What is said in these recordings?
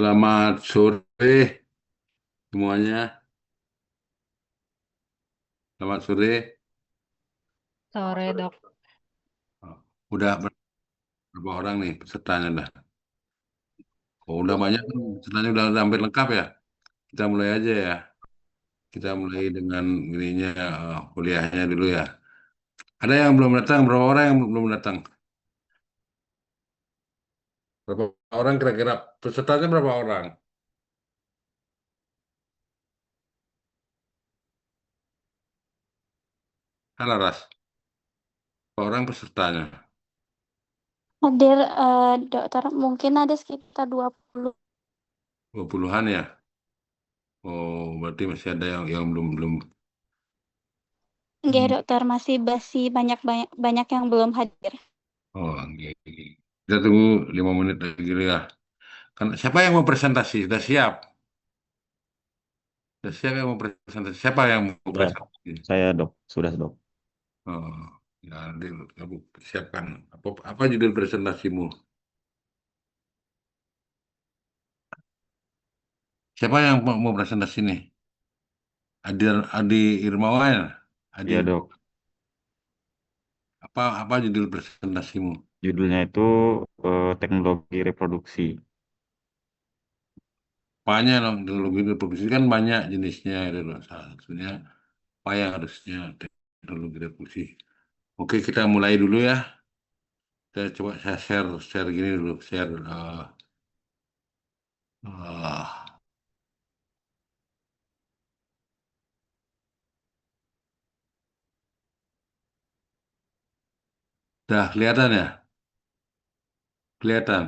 Selamat sore semuanya. Selamat sore. Sore, Dok. Oh, udah berapa orang nih pesertanya dah? Oh, udah banyak kan pesertanya udah hampir lengkap ya. Kita mulai aja ya. Kita mulai dengan ininya kuliahnya dulu ya. Ada yang belum datang? Berapa orang yang belum datang? Berapa orang kira-kira pesertanya berapa orang? Halo Ras, berapa orang pesertanya? Hadir, dokter, mungkin ada sekitar 20. 20-an ya? Oh, berarti masih ada yang belum belum. Enggak, dokter, masih banyak, banyak, banyak yang belum hadir. Oh, oke. Kita tunggu 5 menit lagi ya. Kan siapa yang mau presentasi? Sudah siap? Siapa yang mau presentasi? Siapa yang mau Sudah, presentasi? saya dok, sudah dok. Oh, ya, nanti kamu siapkan. Apa judul presentasimu? Siapa yang mau presentasi nih? Adi Irmawan. Adi, Iya dok, apa judul presentasimu? judulnya itu teknologi reproduksi. Banyak dong, teknologi reproduksi kan banyak jenisnya itu loh. Salah satunya apa yang harusnya teknologi reproduksi. Oke, kita mulai dulu ya. Saya coba saya share gini dulu, share. Uh, Dah kelihatan ya? Kelihatan.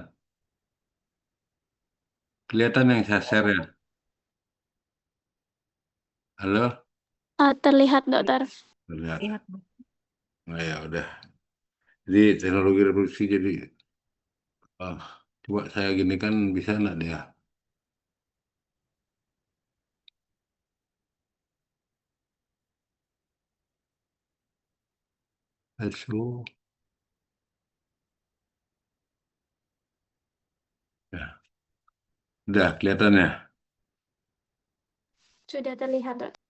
Kelihatan yang saya share ya. Halo? Terlihat, dokter. Terlihat. Lihat. Nah, ya udah. Jadi teknologi reproduksi jadi ah, coba saya gini kan bisa nggak dia? Let's go. Ya, udah kelihatan ya. Sudah terlihat, dokter.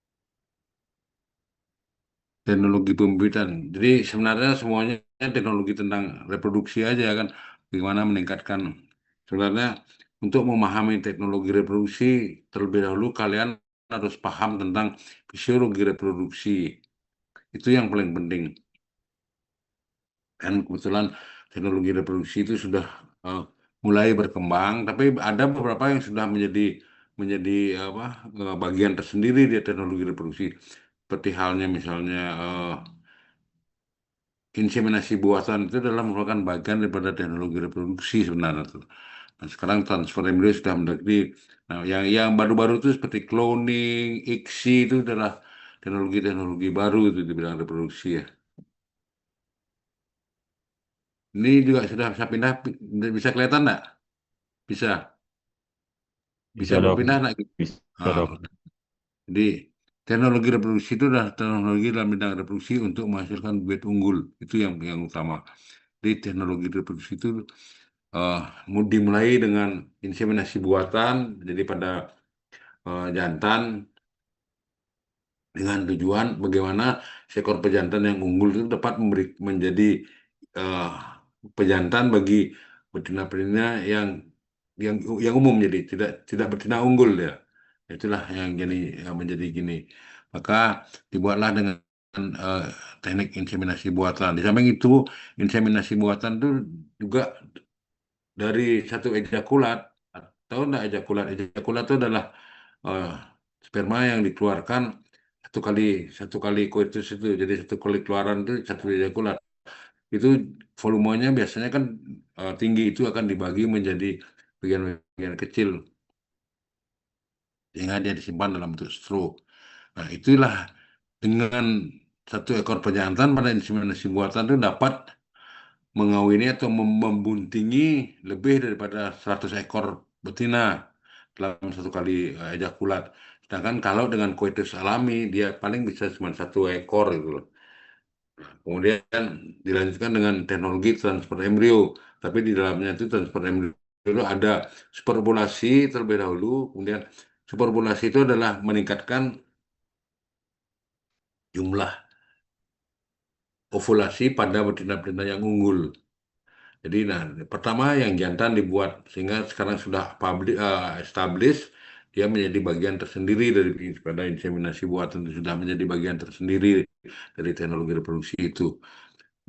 Teknologi pembibitan. Jadi sebenarnya semuanya teknologi tentang reproduksi aja kan. Bagaimana meningkatkan. Sebenarnya untuk memahami teknologi reproduksi terlebih dahulu kalian harus paham tentang fisiologi reproduksi. Itu yang paling penting. Dan kebetulan teknologi reproduksi itu sudah eh, mulai berkembang, tapi ada beberapa yang sudah menjadi apa bagian tersendiri di teknologi reproduksi. Seperti halnya misalnya inseminasi buatan itu adalah merupakan bagian daripada teknologi reproduksi sebenarnya tuh. Nah, sekarang transfer embrio sudah mendekati. Nah, yang baru-baru itu seperti cloning, ICSI itu adalah teknologi-teknologi baru itu di bidang reproduksi ya. Ini juga sudah bisa pindah, bisa kelihatan nggak? Bisa, bisa Bisa dok, berpindah nggak? bisa Ah, dok. jadi teknologi reproduksi itu adalah teknologi dalam bidang reproduksi untuk menghasilkan bibit unggul. Itu yang utama. Jadi teknologi reproduksi itu eh, dimulai dengan inseminasi buatan, jadi pada jantan dengan tujuan bagaimana seekor pejantan yang unggul itu dapat menjadi eh, pejantan bagi betina-betina yang yang umum, jadi tidak tidak betina unggul ya. Itulah yang jadi yang menjadi gini. Maka dibuatlah dengan eh, teknik inseminasi buatan. Di samping itu, inseminasi buatan itu juga dari satu ejakulat atau enggak ejakulat. Ejakulat itu adalah eh, sperma yang dikeluarkan satu kali satu kali koitus itu. Jadi satu kali keluaran itu satu ejakulat. Itu volumenya biasanya kan tinggi, itu akan dibagi menjadi bagian-bagian kecil sehingga dia disimpan dalam bentuk straw. Nah, itulah dengan satu ekor pejantan pada inseminasi buatan itu dapat mengawini atau membuntingi lebih daripada 100 ekor betina dalam satu kali ejakulat. Sedangkan kalau dengan koitus alami, dia paling bisa cuma 1 ekor gitu loh. Kemudian dilanjutkan dengan teknologi transfer embrio, tapi di dalamnya itu transfer embrio dulu ada superpopulasi terlebih dahulu, kemudian superpopulasi itu adalah meningkatkan jumlah ovulasi pada betina-betina yang unggul. Jadi, nah, pertama yang jantan dibuat sehingga sekarang sudah established, dia menjadi bagian tersendiri daripada inseminasi buatan, itu sudah menjadi bagian tersendiri dari teknologi reproduksi itu.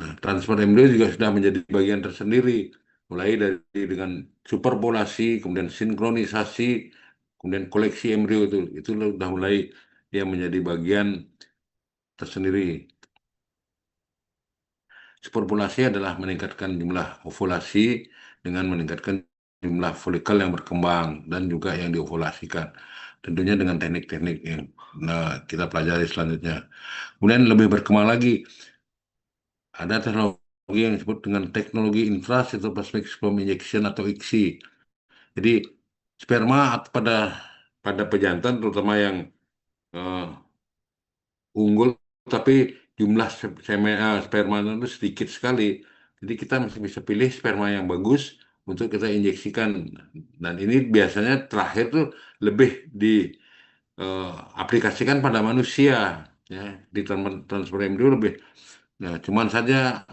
Nah, transfer embrio juga sudah menjadi bagian tersendiri, mulai dari dengan superpolasi, kemudian sinkronisasi, kemudian koleksi embrio itu sudah mulai dia menjadi bagian tersendiri. Superpolasi adalah meningkatkan jumlah ovulasi dengan meningkatkan jumlah folikel yang berkembang dan juga yang diovulasikan. Tentunya dengan teknik-teknik yang kita pelajari selanjutnya. Kemudian lebih berkembang lagi, ada teknologi yang disebut dengan teknologi intracytoplasmic sperm injection atau ICSI. Jadi sperma pada pejantan terutama yang eh, unggul, tapi jumlah sperma itu sedikit sekali. Jadi kita masih bisa pilih sperma yang bagus untuk kita injeksikan. Dan ini biasanya terakhir tuh lebih diaplikasikan pada manusia, ya, di transfer embrio lebih. Nah, cuman saja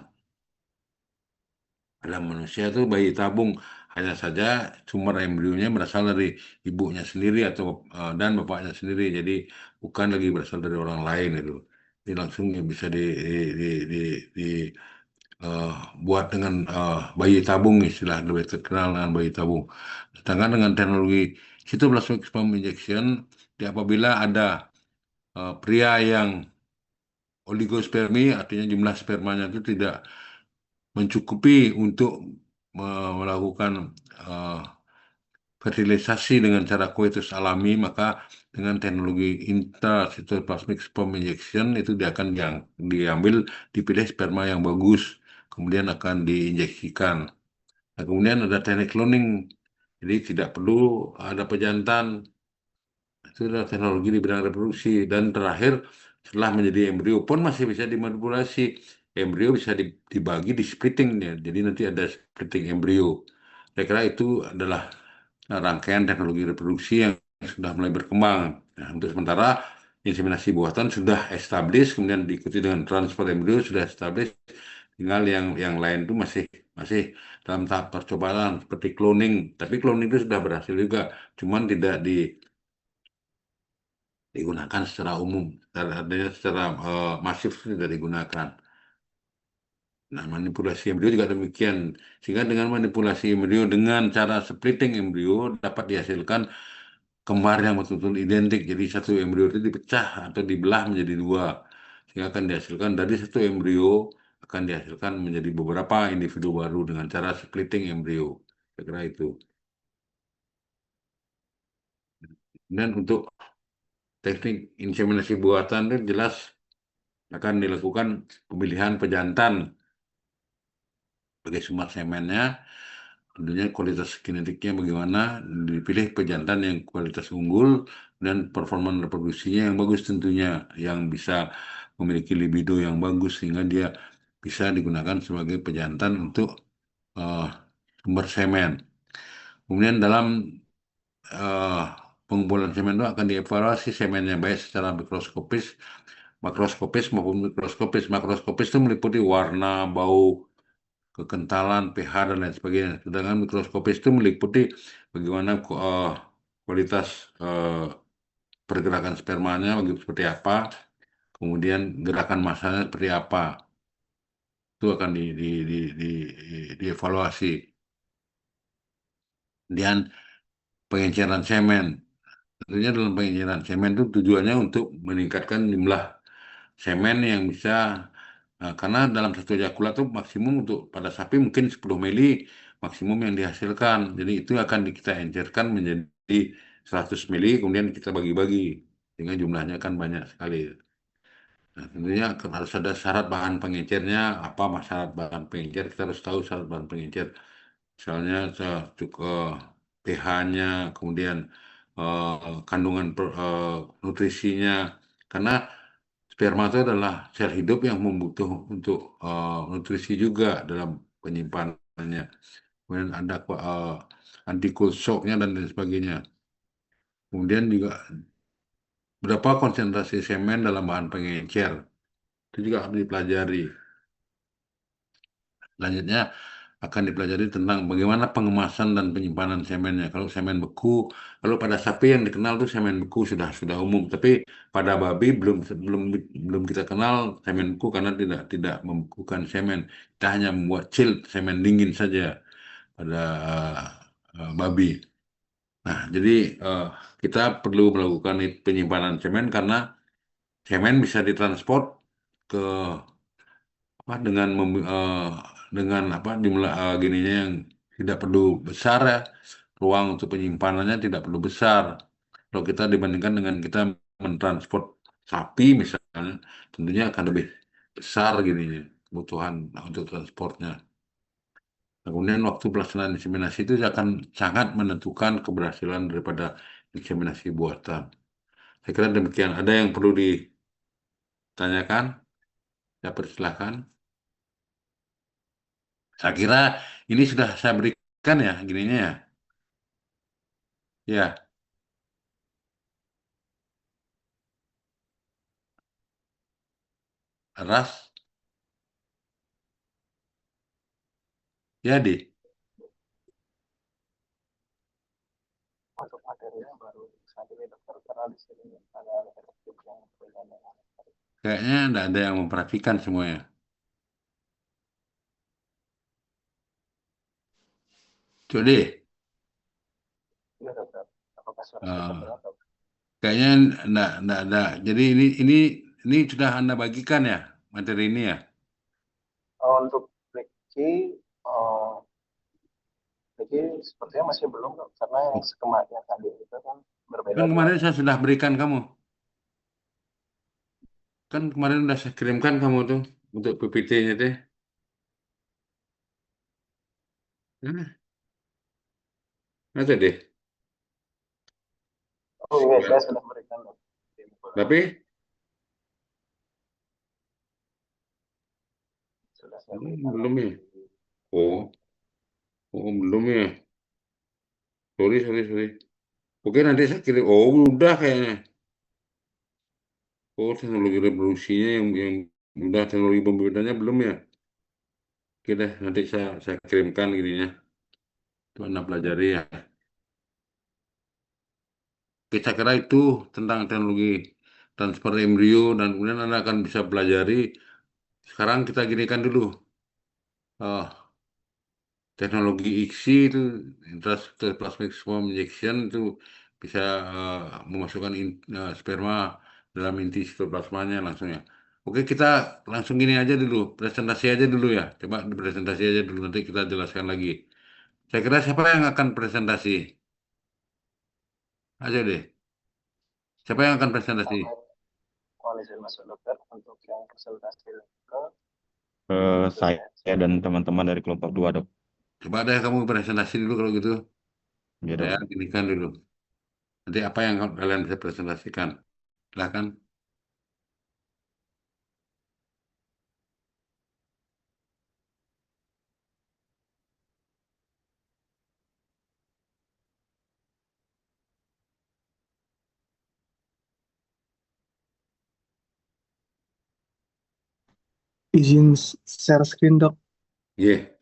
pada manusia itu bayi tabung, hanya saja sumber embrionya berasal dari ibunya sendiri atau dan bapaknya sendiri, jadi bukan lagi berasal dari orang lain itu. Jadi langsung bisa di, eh, buat dengan bayi tabung, istilah lebih terkenal dengan bayi tabung. Sedangkan dengan teknologi cytoplasmic sperm injection, apabila ada pria yang oligospermi, artinya jumlah spermanya itu tidak mencukupi untuk melakukan eh, fertilisasi dengan cara koitus alami, maka dengan teknologi intracytoplasmic sperm injection itu dia akan diambil, dipilih sperma yang bagus, kemudian akan diinjeksikan. Nah, kemudian ada teknik cloning, jadi tidak perlu ada pejantan. Itu adalah teknologi di bidang reproduksi. Dan terakhir, setelah menjadi embrio pun masih bisa dimanipulasi. Embrio bisa dibagi di splitting, ya. Jadi nanti ada splitting embrio. Saya kira itu adalah rangkaian teknologi reproduksi yang sudah mulai berkembang. Nah, untuk sementara, inseminasi buatan sudah established, kemudian diikuti dengan transfer embrio sudah established. Tinggal yang lain itu masih dalam tahap percobaan seperti cloning. Tapi cloning itu sudah berhasil juga, cuman tidak digunakan secara umum, artinya secara masif tidak digunakan. Nah, manipulasi embrio juga demikian. Sehingga dengan manipulasi embrio dengan cara splitting embrio dapat dihasilkan kembar yang betul-betul identik. Jadi satu embrio itu dipecah atau dibelah menjadi dua. Sehingga akan dihasilkan dari satu embrio akan dihasilkan menjadi beberapa individu baru dengan cara splitting embrio. Saya kira itu. Dan untuk teknik inseminasi buatan itu jelas akan dilakukan pemilihan pejantan sebagai sumber semennya, tentunya kualitas genetiknya bagaimana, dipilih pejantan yang kualitas unggul dan performa reproduksinya yang bagus, tentunya yang bisa memiliki libido yang bagus sehingga dia bisa digunakan sebagai pejantan untuk uh, sumber semen. Kemudian dalam uh, pengumpulan semen itu akan dievaluasi semennya baik secara makroskopis maupun mikroskopis. Makroskopis itu meliputi warna, bau, kekentalan, pH, dan lain sebagainya. Sedangkan mikroskopis itu meliputi bagaimana kualitas pergerakan spermanya seperti apa, kemudian gerakan masanya seperti apa. Itu akan dievaluasi. Dan pengenceran semen. Tentunya dalam pengenceran semen itu tujuannya untuk meningkatkan jumlah semen yang bisa, karena dalam satu ejakulat itu maksimum untuk pada sapi mungkin 10 mili maksimum yang dihasilkan. Jadi itu akan kita encerkan menjadi 100 mili, kemudian kita bagi-bagi sehingga jumlahnya kan banyak sekali. Nah, tentunya harus ada syarat bahan pengencernya, apa syarat bahan pengencer, kita harus tahu syarat bahan pengencer. Misalnya pH-nya, kemudian kandungan nutrisinya, karena sperma itu adalah sel hidup yang membutuh untuk nutrisi juga dalam penyimpanannya. kemudian ada anti cold shocknya dan lain sebagainya. Kemudian juga berapa konsentrasi semen dalam bahan pengencer, itu juga harus dipelajari. Selanjutnya akan dipelajari tentang bagaimana pengemasan dan penyimpanan semennya. Kalau semen beku, kalau pada sapi yang dikenal tuh semen beku sudah umum, tapi pada babi belum belum belum kita kenal semen beku karena tidak membekukan semen. Kita hanya membuat chilled semen dingin saja pada babi. Nah, jadi eh, kita perlu melakukan penyimpanan semen karena semen bisa ditransport ke apa dengan apa jumlah gininya yang tidak perlu besar ya, ruang untuk penyimpanannya tidak perlu besar kalau kita dibandingkan dengan kita mentransport sapi misalnya, tentunya akan lebih besar gininya kebutuhan untuk transportnya. Nah, kemudian waktu pelaksanaan inseminasi itu akan sangat menentukan keberhasilan daripada inseminasi buatan. Saya kira demikian. Ada yang perlu ditanyakan? Ya, persilahkan. Saya kira ini sudah saya berikan ya, gininya ya. Ya, ras, ya di. Untuk materinya baru saat ini dokter karena di sini ada efektif yang berbeda. Kayaknya tidak ada yang memperhatikan semuanya. Coba deh. Iya dokter, apakah suara saya Eh, terdengar dokter? kayaknya enggak ada. Jadi ini sudah Anda bagikan ya materi ini ya. Untuk Ricky, uh, Ricky sepertinya masih belum dok, karena yang skemanya tadi itu kan berbeda Kan dengan kemarin saya sudah berikan kamu. Kan kemarin sudah saya kirimkan kamu tuh untuk PPT-nya deh. Nah, ada deh. oh iya Ya. saya sudah berikan dok. Tapi Sudah saya berikan belum nanti. ya. Oh, belum ya. Sorry. Oke, nanti saya kirim. Oh, udah kayaknya. Oh, teknologi reproduksinya yang udah teknologi pembibitannya belum ya? Oke deh, nanti saya kirimkan gininya. Itu Anda pelajari ya. Oke, saya kira itu tentang teknologi transfer embrio dan kemudian Anda akan bisa pelajari. Sekarang kita ginikan dulu. Teknologi ICSI itu intraplasmic sperm injection itu bisa memasukkan sperma dalam inti sitoplasmanya langsung ya. Oke, kita langsung gini aja dulu, presentasi aja dulu ya. Coba presentasi aja dulu, nanti kita jelaskan lagi. Saya kira siapa yang akan presentasi? Aja deh. Siapa yang akan presentasi? Koalisi masuk dokter untuk yang presentasi ke itu Saya dan teman-teman dari kelompok 2 dok. Coba deh kamu presentasi dulu kalau gitu. Ya Saya dok. ginikan dulu. Nanti apa yang kalian bisa presentasikan? Silakan. Izin share screen dok. Iya.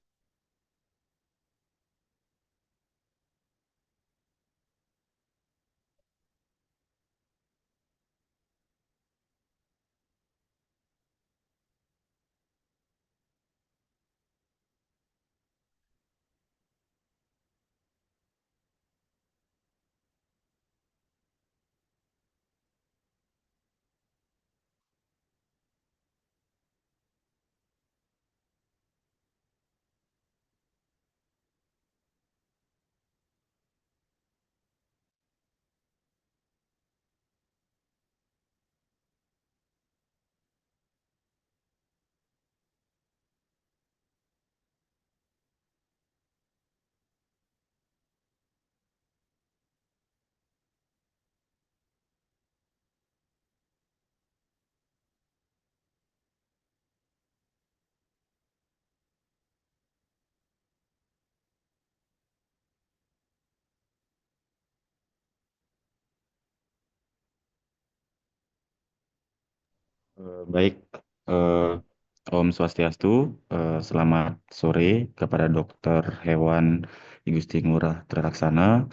Baik, eh, Om Swastiastu, selamat sore kepada Dokter Hewan Igusti Ngurah Trelaksana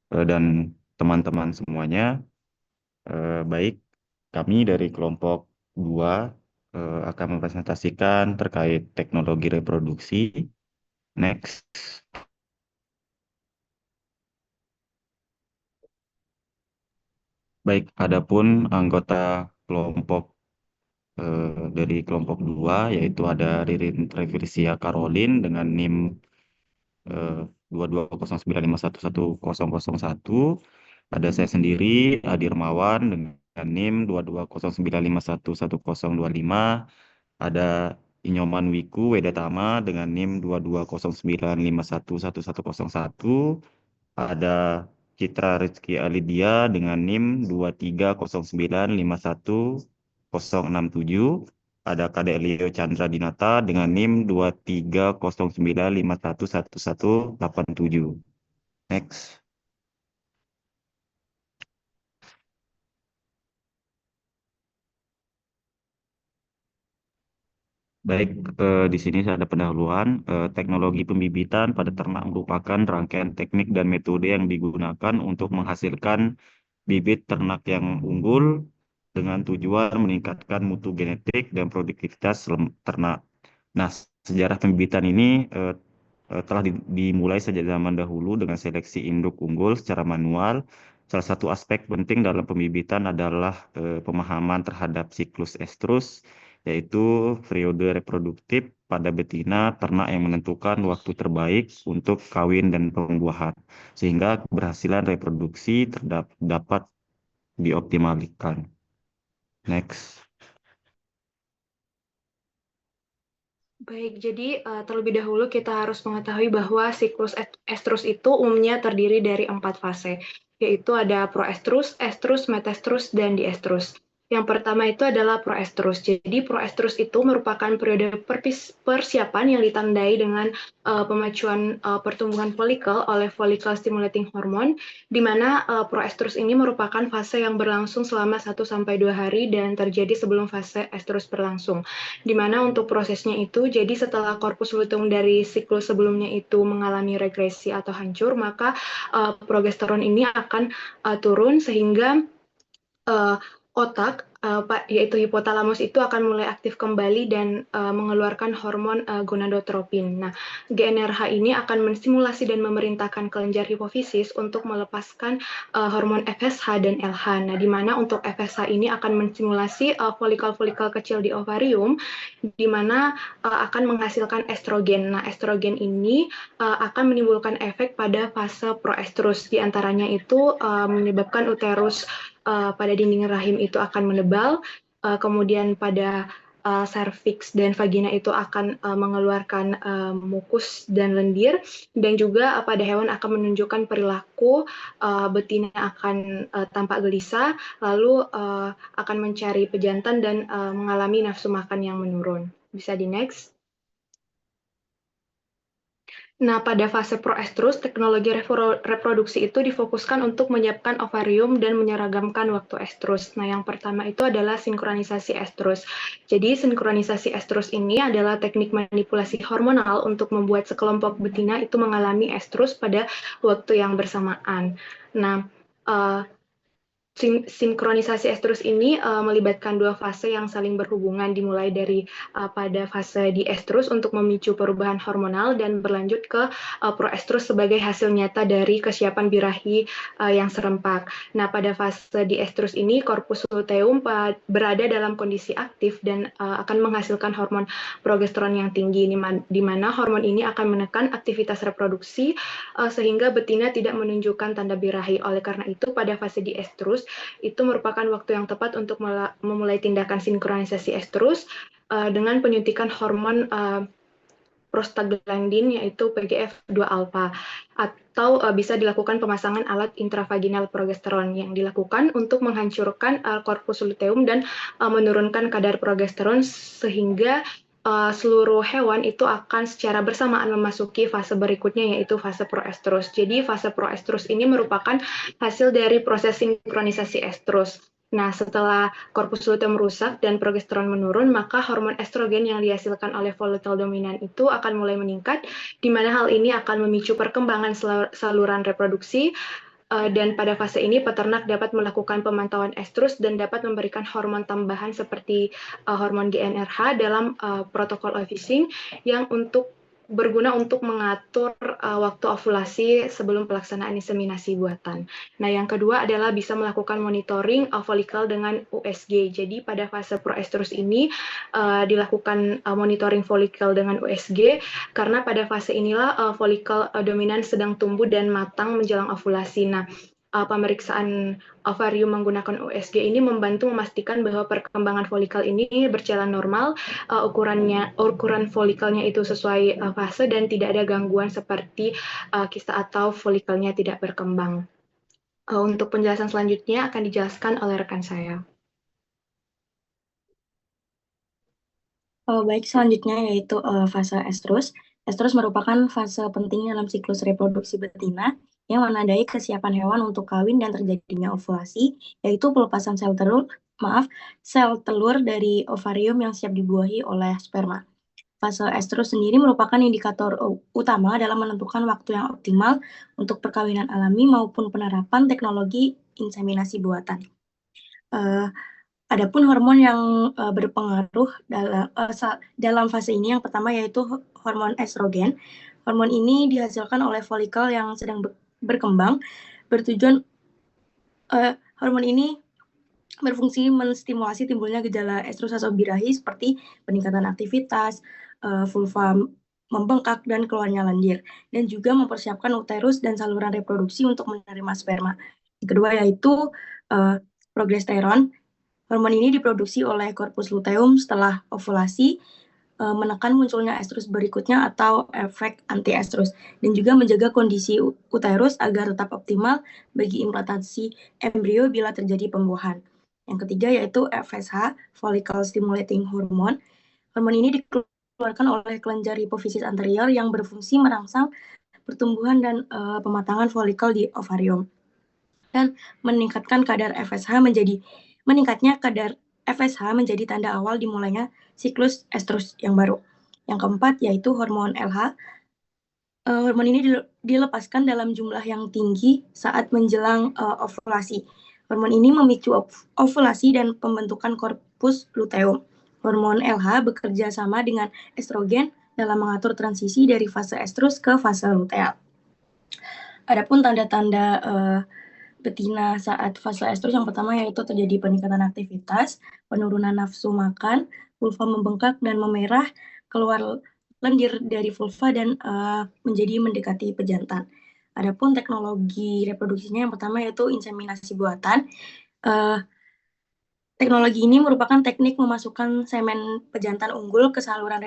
dan teman-teman semuanya. Baik, kami dari kelompok 2 akan mempresentasikan terkait teknologi reproduksi. Next. Baik, adapun anggota kelompok dari kelompok 2 yaitu ada Ririn Trevirsia Caroline dengan NIM 2209511101. Ada saya sendiri, Adi Hermawan dengan NIM 2209511025. Ada Inyoman Wiku Wedatama dengan NIM 2209511101. Ada Citra Rizky Alidia dengan NIM 2309511067. Ada Kadek Leo Chandra Dinata dengan NIM 2309511187. Next. Baik, di sini saya ada pendahuluan. Teknologi pembibitan pada ternak merupakan rangkaian teknik dan metode yang digunakan untuk menghasilkan bibit ternak yang unggul dengan tujuan meningkatkan mutu genetik dan produktivitas ternak. Nah, sejarah pembibitan ini telah dimulai sejak zaman dahulu dengan seleksi induk unggul secara manual. Salah satu aspek penting dalam pembibitan adalah pemahaman terhadap siklus estrus, yaitu periode reproduktif pada betina ternak yang menentukan waktu terbaik untuk kawin dan pembuahan, sehingga keberhasilan reproduksi dapat dioptimalkan. Next. Baik, jadi terlebih dahulu kita harus mengetahui bahwa siklus estrus itu umumnya terdiri dari 4 fase, yaitu ada proestrus, estrus, metaestrus, dan diestrus. Yang pertama itu adalah proestrus. Jadi proestrus itu merupakan periode persiapan yang ditandai dengan pemacuan pertumbuhan folikel oleh follicle stimulating hormone, di mana proestrus ini merupakan fase yang berlangsung selama 1-2 hari dan terjadi sebelum fase estrus berlangsung. Di mana untuk prosesnya itu, jadi setelah korpus luteum dari siklus sebelumnya itu mengalami regresi atau hancur, maka progesteron ini akan turun sehingga otak, yaitu hipotalamus itu akan mulai aktif kembali dan mengeluarkan hormon gonadotropin. Nah, GnRH ini akan menstimulasi dan memerintahkan kelenjar hipofisis untuk melepaskan hormon FSH dan LH. Nah, di mana untuk FSH ini akan menstimulasi folikel-folikel kecil di ovarium, di mana akan menghasilkan estrogen. Nah, estrogen ini akan menimbulkan efek pada fase proestrus. Di antaranya itu menyebabkan uterus pada dinding rahim itu akan menebal, kemudian pada serviks dan vagina itu akan mengeluarkan mukus dan lendir, dan juga pada hewan akan menunjukkan perilaku betina akan tampak gelisah, lalu akan mencari pejantan dan mengalami nafsu makan yang menurun. Bisa di next. Nah, pada fase proestrus, teknologi reproduksi itu difokuskan untuk menyiapkan ovarium dan menyeragamkan waktu estrus. Nah, yang pertama itu adalah sinkronisasi estrus. Jadi, sinkronisasi estrus ini adalah teknik manipulasi hormonal untuk membuat sekelompok betina itu mengalami estrus pada waktu yang bersamaan. Nah, sinkronisasi estrus ini melibatkan 2 fase yang saling berhubungan, dimulai dari pada fase diestrus untuk memicu perubahan hormonal dan berlanjut ke proestrus sebagai hasil nyata dari kesiapan birahi yang serempak. Nah, pada fase diestrus ini korpus luteum berada dalam kondisi aktif dan akan menghasilkan hormon progesteron yang tinggi, di mana hormon ini akan menekan aktivitas reproduksi sehingga betina tidak menunjukkan tanda birahi. Oleh karena itu, pada fase diestrus itu merupakan waktu yang tepat untuk memulai tindakan sinkronisasi estrus dengan penyuntikan hormon prostaglandin, yaitu PGF2-alpha, atau bisa dilakukan pemasangan alat intravaginal progesteron yang dilakukan untuk menghancurkan korpus luteum dan menurunkan kadar progesteron sehingga seluruh hewan itu akan secara bersamaan memasuki fase berikutnya, yaitu fase proestrus. Jadi fase proestrus ini merupakan hasil dari proses sinkronisasi estrus. Nah, setelah korpus luteum rusak dan progesteron menurun, maka hormon estrogen yang dihasilkan oleh follikel dominan itu akan mulai meningkat, di mana hal ini akan memicu perkembangan saluran reproduksi, dan pada fase ini peternak dapat melakukan pemantauan estrus dan dapat memberikan hormon tambahan seperti hormon GnRH dalam protokol ovulasi yang berguna untuk mengatur waktu ovulasi sebelum pelaksanaan inseminasi buatan. Nah, yang kedua adalah bisa melakukan monitoring folikel dengan USG. Jadi pada fase proestrus ini dilakukan monitoring folikel dengan USG karena pada fase inilah folikel dominan sedang tumbuh dan matang menjelang ovulasi. Nah, pemeriksaan ovarium menggunakan USG ini membantu memastikan bahwa perkembangan folikel ini berjalan normal, ukuran folikelnya itu sesuai fase dan tidak ada gangguan seperti kista atau folikelnya tidak berkembang. Untuk penjelasan selanjutnya akan dijelaskan oleh rekan saya. Baik, selanjutnya yaitu fase estrus. Estrus merupakan fase penting dalam siklus reproduksi betina yang menandai kesiapan hewan untuk kawin dan terjadinya ovulasi, yaitu pelepasan sel telur dari ovarium yang siap dibuahi oleh sperma. Fase estrus sendiri merupakan indikator utama dalam menentukan waktu yang optimal untuk perkawinan alami maupun penerapan teknologi inseminasi buatan. Adapun hormon yang berpengaruh dalam fase ini, yang pertama yaitu hormon estrogen. Hormon ini dihasilkan oleh folikel yang sedang berkembang. Hormon ini berfungsi menstimulasi timbulnya gejala estrus atau birahi seperti peningkatan aktivitas, vulva membengkak dan keluarnya lendir, dan juga mempersiapkan uterus dan saluran reproduksi untuk menerima sperma. Yang kedua yaitu progesteron. Hormon ini diproduksi oleh korpus luteum setelah ovulasi, menekan munculnya estrus berikutnya atau efek anti-estrus, dan juga menjaga kondisi uterus agar tetap optimal bagi implantasi embrio bila terjadi pembuahan. Yang ketiga yaitu FSH, Follicle Stimulating Hormone. Hormon ini dikeluarkan oleh kelenjar hipofisis anterior yang berfungsi merangsang pertumbuhan dan pematangan folikel di ovarium, dan meningkatnya kadar FSH menjadi tanda awal dimulainya siklus estrus yang baru. Yang keempat yaitu hormon LH. Hormon ini dilepaskan dalam jumlah yang tinggi saat menjelang ovulasi. Hormon ini memicu ovulasi dan pembentukan korpus luteum. Hormon LH bekerja sama dengan estrogen dalam mengatur transisi dari fase estrus ke fase luteal. Adapun tanda-tanda betina saat fase estrus, yang pertama yaitu terjadi peningkatan aktivitas, penurunan nafsu makan, vulva membengkak dan memerah, keluar lendir dari vulva dan menjadi mendekati pejantan. Adapun teknologi reproduksinya yang pertama yaitu inseminasi buatan. Teknologi ini merupakan teknik memasukkan semen pejantan unggul ke saluran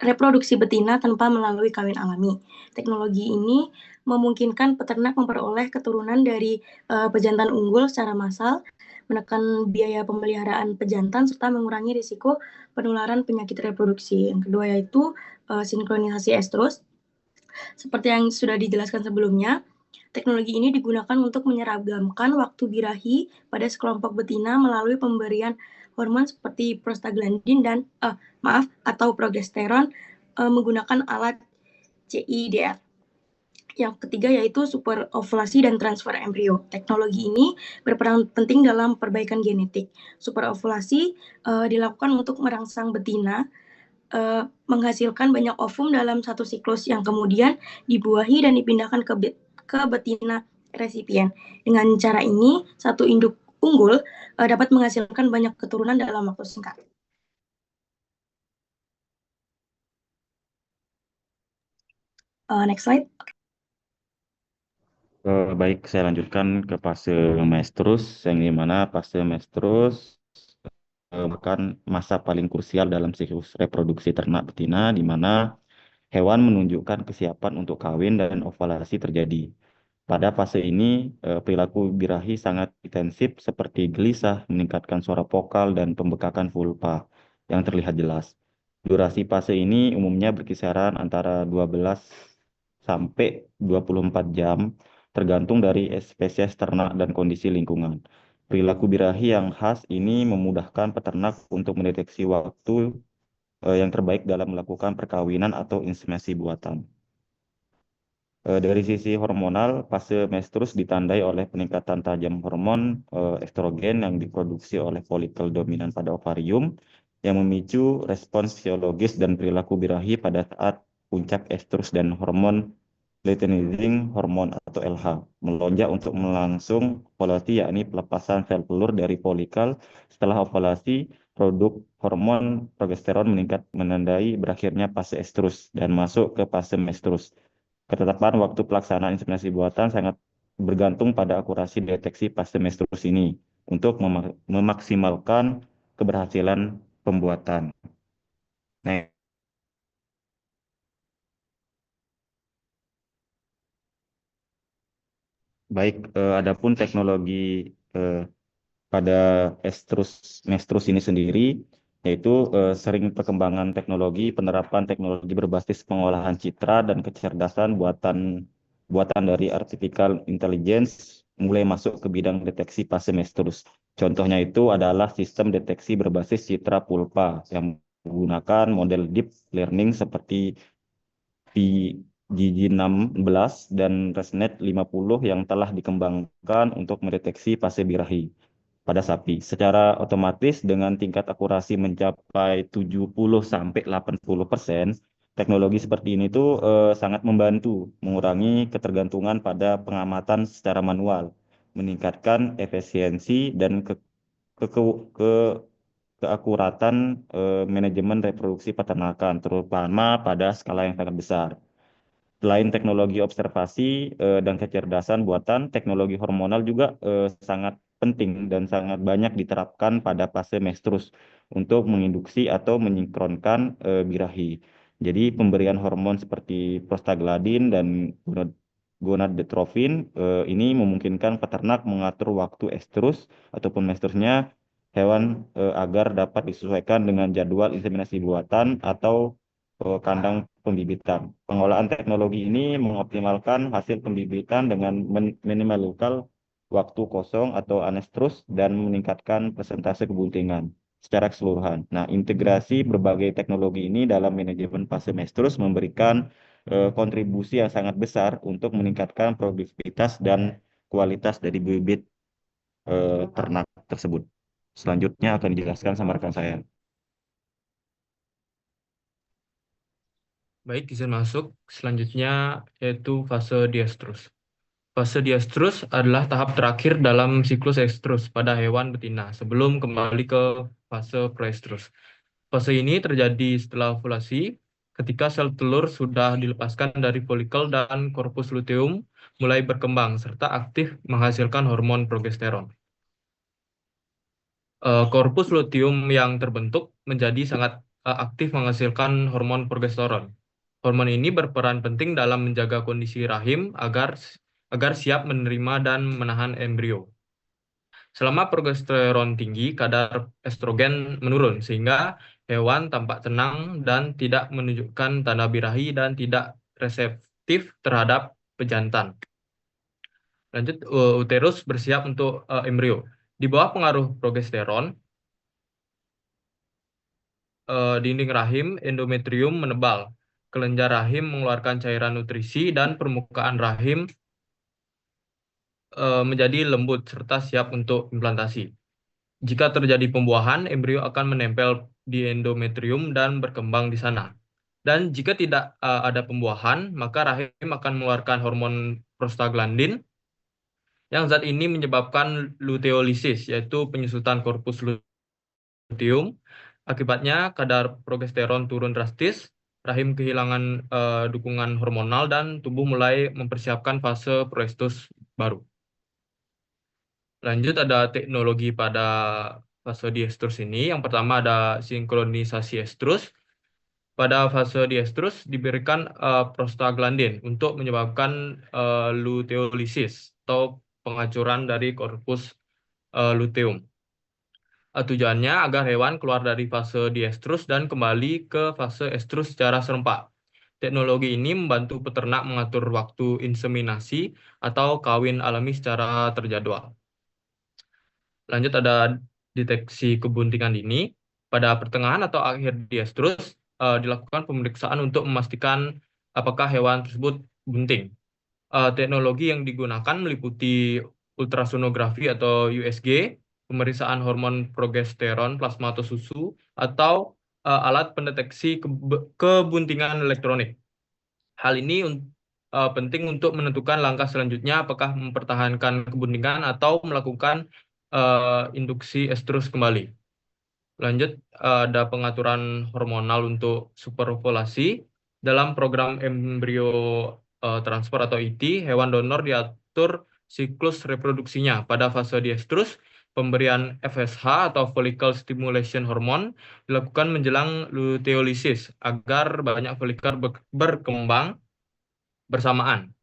reproduksi betina tanpa melalui kawin alami. Teknologi ini memungkinkan peternak memperoleh keturunan dari pejantan unggul secara massal, menekan biaya pemeliharaan pejantan, serta mengurangi risiko penularan penyakit reproduksi. Yang kedua yaitu sinkronisasi estrus. Seperti yang sudah dijelaskan sebelumnya, teknologi ini digunakan untuk menyeragamkan waktu birahi pada sekelompok betina melalui pemberian hormon seperti prostaglandin dan atau progesteron menggunakan alat CIDR. Yang ketiga yaitu superovulasi dan transfer embrio. Teknologi ini berperan penting dalam perbaikan genetik. Superovulasi dilakukan untuk merangsang betina menghasilkan banyak ovum dalam satu siklus yang kemudian dibuahi dan dipindahkan ke betina resipien. Dengan cara ini, satu induk unggul dapat menghasilkan banyak keturunan dalam waktu singkat. Next slide. Baik, saya lanjutkan ke fase mestrus, yang dimana fase mestrus merupakan masa paling krusial dalam siklus reproduksi ternak betina, di mana hewan menunjukkan kesiapan untuk kawin dan ovulasi terjadi. Pada fase ini, perilaku birahi sangat intensif seperti gelisah, meningkatkan suara vokal, dan pembekakan vulva yang terlihat jelas. Durasi fase ini umumnya berkisaran antara 12 sampai 24 jam, tergantung dari spesies ternak dan kondisi lingkungan. Perilaku birahi yang khas ini memudahkan peternak untuk mendeteksi waktu yang terbaik dalam melakukan perkawinan atau inseminasi buatan. Dari sisi hormonal, fase menstruasi ditandai oleh peningkatan tajam hormon estrogen yang diproduksi oleh folikel dominan pada ovarium yang memicu respons fisiologis dan perilaku birahi pada saat puncak estrus dan hormon luteinizing hormon atau LH melonjak untuk melangsung ovulasi, yakni pelepasan sel telur dari folikel. Setelah ovulasi, produk hormon progesteron meningkat menandai berakhirnya fase estrus dan masuk ke fase menstruasi. Ketetapan waktu pelaksanaan inseminasi buatan sangat bergantung pada akurasi deteksi fase menstruasi ini untuk memaksimalkan keberhasilan pembuatan. Nah, baik, adapun teknologi pada menstruasi ini sendiri, yaitu sering perkembangan teknologi, penerapan teknologi berbasis pengolahan citra dan kecerdasan buatan dari artificial intelligence mulai masuk ke bidang deteksi fase menstruasi. Contohnya itu adalah sistem deteksi berbasis citra pulpa yang menggunakan model deep learning seperti PGG16 dan ResNet 50 yang telah dikembangkan untuk mendeteksi fase birahi pada sapi. Secara otomatis dengan tingkat akurasi mencapai 70-80%, teknologi seperti ini tuh sangat membantu mengurangi ketergantungan pada pengamatan secara manual, meningkatkan efisiensi dan keakuratan manajemen reproduksi peternakan, terutama pada skala yang sangat besar. Selain teknologi observasi dan kecerdasan buatan, teknologi hormonal juga sangat penting dan sangat banyak diterapkan pada fase menstruasi untuk menginduksi atau menyinkronkan birahi. Jadi pemberian hormon seperti prostaglandin dan gonadotropin ini memungkinkan peternak mengatur waktu estrus ataupun menstruasinya hewan agar dapat disesuaikan dengan jadwal inseminasi buatan atau kandang pembibitan. Pengolahan teknologi ini mengoptimalkan hasil pembibitan dengan minimalkan waktu kosong atau anestrus dan meningkatkan persentase kebuntingan secara keseluruhan. Nah, integrasi berbagai teknologi ini dalam manajemen fase menstruasi memberikan kontribusi yang sangat besar untuk meningkatkan produktivitas dan kualitas dari bibit ternak tersebut. Selanjutnya akan dijelaskan sama rekan saya. Baik, izin masuk. Selanjutnya yaitu fase diestrus. Fase diestrus adalah tahap terakhir dalam siklus estrus pada hewan betina sebelum kembali ke fase proestrus. Fase ini terjadi setelah ovulasi, ketika sel telur sudah dilepaskan dari folikel dan korpus luteum mulai berkembang serta aktif menghasilkan hormon progesteron. Korpus luteum yang terbentuk menjadi sangat aktif menghasilkan hormon progesteron. Hormon ini berperan penting dalam menjaga kondisi rahim agar siap menerima dan menahan embrio. Selama progesteron tinggi, kadar estrogen menurun sehingga hewan tampak tenang dan tidak menunjukkan tanda birahi dan tidak reseptif terhadap pejantan. Lanjut, uterus bersiap untuk embrio. Di bawah pengaruh progesteron, dinding rahim endometrium menebal. Kelenjar rahim mengeluarkan cairan nutrisi dan permukaan rahim menjadi lembut serta siap untuk implantasi. Jika terjadi pembuahan, embrio akan menempel di endometrium dan berkembang di sana. Dan jika tidak ada pembuahan, maka rahim akan mengeluarkan hormon prostaglandin yang zat ini menyebabkan luteolisis, yaitu penyusutan korpus luteum. Akibatnya kadar progesteron turun drastis, rahim kehilangan dukungan hormonal dan tubuh mulai mempersiapkan fase proestrus baru. Lanjut, ada teknologi pada fase diestrus ini. Yang pertama ada sinkronisasi estrus. Pada fase diestrus diberikan prostaglandin untuk menyebabkan luteolisis atau penghancuran dari korpus luteum. Tujuannya agar hewan keluar dari fase diestrus dan kembali ke fase estrus secara serempak. Teknologi ini membantu peternak mengatur waktu inseminasi atau kawin alami secara terjadwal. Lanjut ada deteksi kebuntingan dini. Pada pertengahan atau akhir diestrus dilakukan pemeriksaan untuk memastikan apakah hewan tersebut bunting. Teknologi yang digunakan meliputi ultrasonografi atau USG, pemeriksaan hormon progesteron plasma atau susu, atau alat pendeteksi kebuntingan elektronik. Hal ini penting untuk menentukan langkah selanjutnya, apakah mempertahankan kebuntingan atau melakukan induksi estrus kembali. Lanjut, ada pengaturan hormonal untuk superovulasi. Dalam program embrio transfer atau ET, hewan donor diatur siklus reproduksinya. Pada fase diestrus, pemberian FSH atau follicle stimulation hormone dilakukan menjelang luteolisis agar banyak folikel berkembang bersamaan.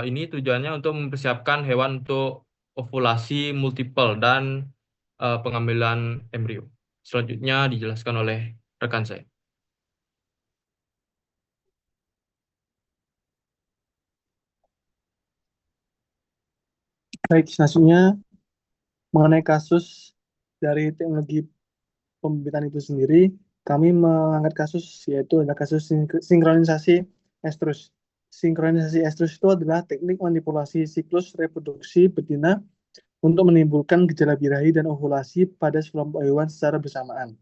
Ini tujuannya untuk mempersiapkan hewan untuk ovulasi multiple dan pengambilan embrio. Selanjutnya dijelaskan oleh rekan saya. Baik, selanjutnya mengenai kasus dari teknologi pembibitan itu sendiri, kami mengangkat kasus yaitu ada kasus sinkronisasi estrus. Sinkronisasi estrus itu adalah teknik manipulasi siklus reproduksi betina untuk menimbulkan gejala birahi dan ovulasi pada sekelompok hewan secara bersamaan.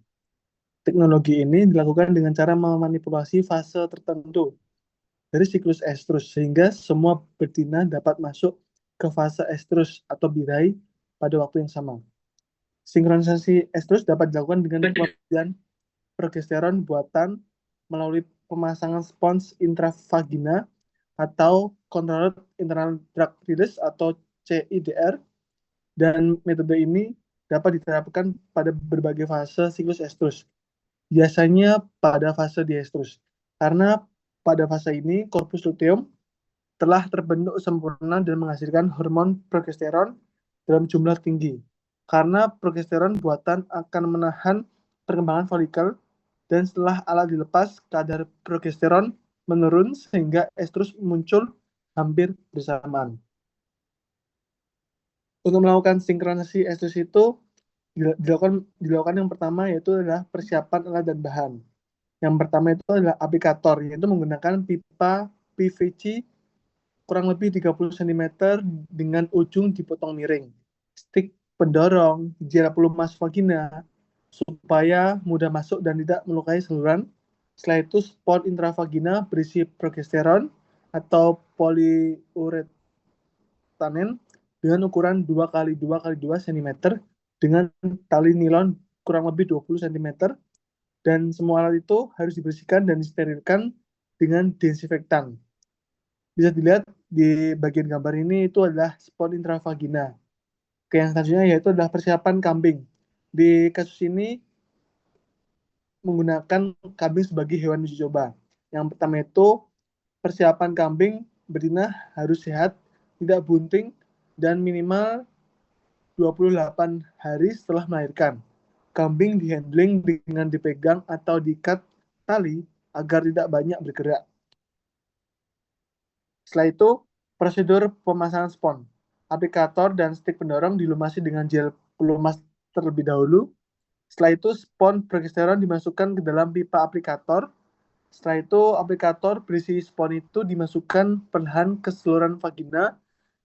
Teknologi ini dilakukan dengan cara memanipulasi fase tertentu dari siklus estrus sehingga semua betina dapat masuk ke fase estrus atau birahi pada waktu yang sama. Sinkronisasi estrus dapat dilakukan dengan pemberian progesteron buatan melalui pemasangan spons intravagina atau controlled internal drug release atau CIDR, dan metode ini dapat diterapkan pada berbagai fase siklus estrus. Biasanya pada fase diestrus, karena pada fase ini korpus luteum telah terbentuk sempurna dan menghasilkan hormon progesteron dalam jumlah tinggi. Karena progesteron buatan akan menahan perkembangan folikel, dan setelah alat dilepas, kadar progesteron menurun sehingga estrus muncul hampir bersamaan. Untuk melakukan sinkronisasi estrus itu dilakukan yang pertama yaitu adalah persiapan alat dan bahan. Yang pertama itu adalah aplikator, yaitu menggunakan pipa PVC kurang lebih 30 cm dengan ujung dipotong miring. Stik pendorong, gel pelumas vagina supaya mudah masuk dan tidak melukai saluran. Setelah itu spon intravagina berisi progesteron atau poliuretanen dengan ukuran 2x2x2 cm dengan tali nilon kurang lebih 20 cm, dan semua alat itu harus dibersihkan dan disterilkan dengan desinfektan. Bisa dilihat di bagian gambar ini itu adalah spon intravagina. Oke, yang selanjutnya yaitu adalah persiapan kambing. Di kasus ini menggunakan kambing sebagai hewan uji coba. Yang pertama itu persiapan kambing betina harus sehat, tidak bunting, dan minimal 28 hari setelah melahirkan. Kambing dihandling dengan dipegang atau diikat tali agar tidak banyak bergerak. Setelah itu, prosedur pemasangan spon. Aplikator dan stik pendorong dilumasi dengan gel pelumas terlebih dahulu. Setelah itu, spon progesteron dimasukkan ke dalam pipa aplikator. Setelah itu, aplikator berisi spon itu dimasukkan perlahan ke saluran vagina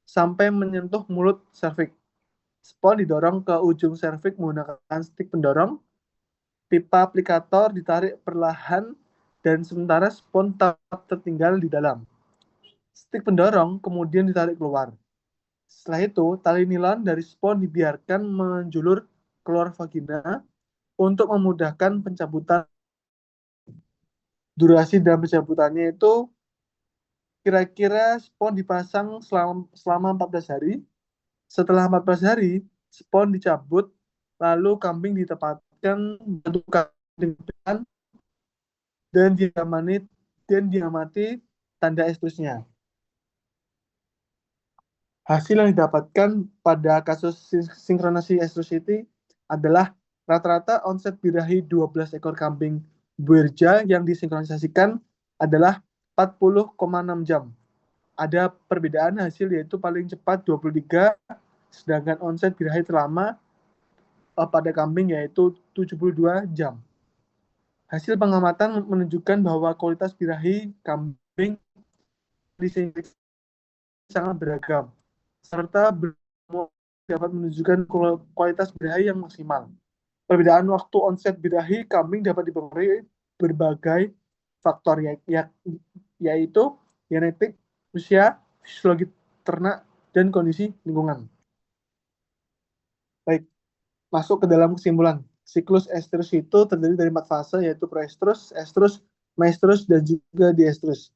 sampai menyentuh mulut serviks. Spon didorong ke ujung serviks menggunakan stik pendorong. Pipa aplikator ditarik perlahan dan sementara spon tetap tertinggal di dalam. Stik pendorong kemudian ditarik keluar. Setelah itu, tali nilon dari spon dibiarkan menjulur keluar vagina untuk memudahkan pencabutan. Durasi dalam pencabutannya itu kira-kira spon dipasang selama 14 hari. Setelah 14 hari, spon dicabut, lalu kambing ditempatkan bentuk kambing dan diamati tanda estrusnya. Hasil yang didapatkan pada kasus sinkronisasi estrus ini adalah rata-rata onset birahi 12 ekor kambing Buerja yang disinkronisasikan adalah 40,6 jam. Ada perbedaan hasil yaitu paling cepat 23 sedangkan onset birahi terlama pada kambing yaitu 72 jam. Hasil pengamatan menunjukkan bahwa kualitas birahi kambing di sini sangat beragam, serta dapat menunjukkan kualitas birahi yang maksimal. Perbedaan waktu onset birahi kambing dapat dipengaruhi berbagai faktor, yaitu genetik, usia, fisiologi ternak, dan kondisi lingkungan. Baik, masuk ke dalam kesimpulan. Siklus estrus itu terdiri dari 4 fase, yaitu proestrus, estrus, maestrus, dan juga diestrus.